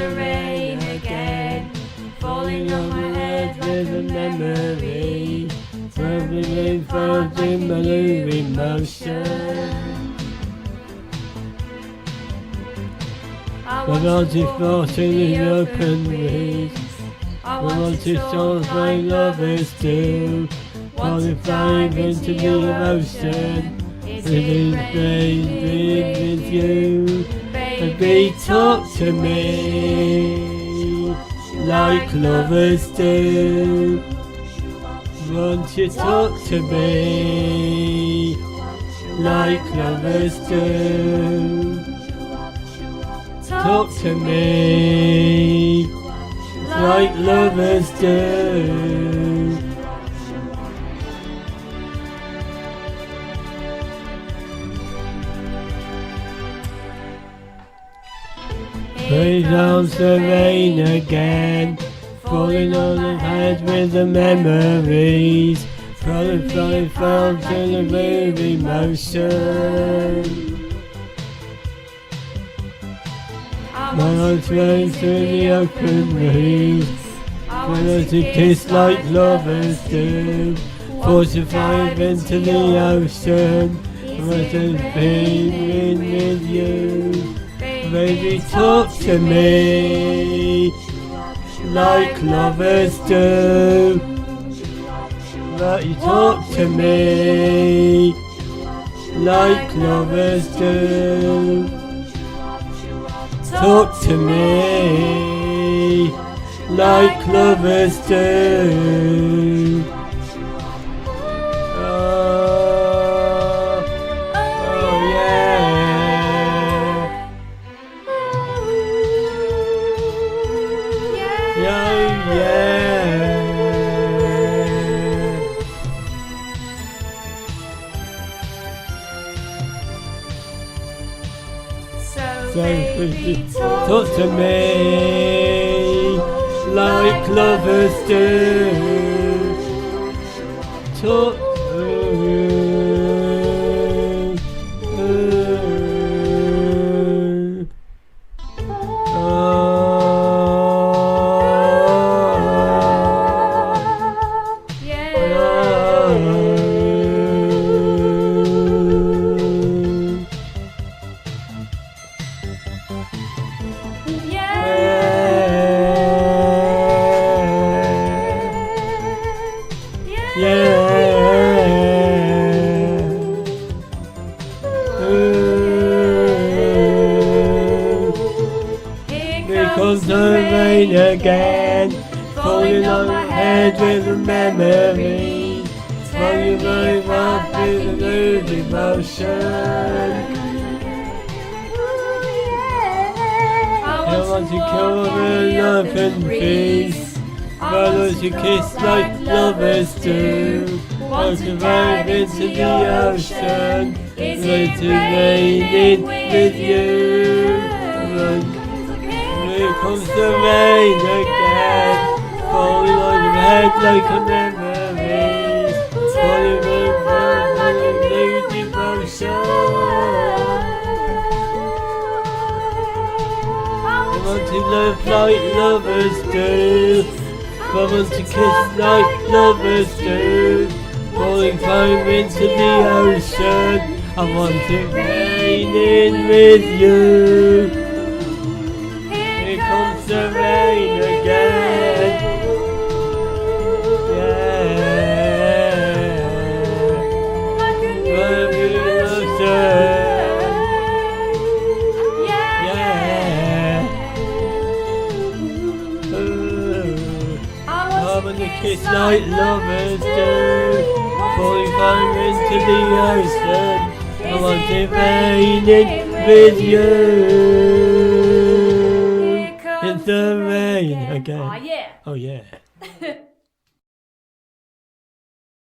the rain again, falling on my head with a memory, traveling fast in my moving motion. I want to float in the open breeze, I want to source my lovers do, while they dive into the ocean, within space with you. Baby, talk to me like lovers do. Won't you talk to me like lovers do? Talk to me like lovers do. Rain down the rain again, falling on the head with the memories, flying fast in the moving motion. My eyes rain through the open breeze, when I to kiss like lovers do, 45 into the ocean, what has been with you. Baby, talk to me like lovers do. But you talk to me like lovers do. Talk to me like lovers do. So baby, talk to me like lovers do. Talk to me. Here comes the rain again, falling on my head with a memory, falling right up with a moving motion. I want to kill the love and peace, brothers who kiss like lovers do, want to dive into the ocean, ready to rain with you. Here comes the rain again, falling on your head like a memory, falling over like a new devotion. I want to love like lovers do, I want to kiss like lovers do, falling far into the ocean. I want to rain in with you. Here comes the rain again. I want to kiss like lovers do, falling far into the ocean. I want to rain in with you. It's the rain again. Oh yeah. Oh yeah.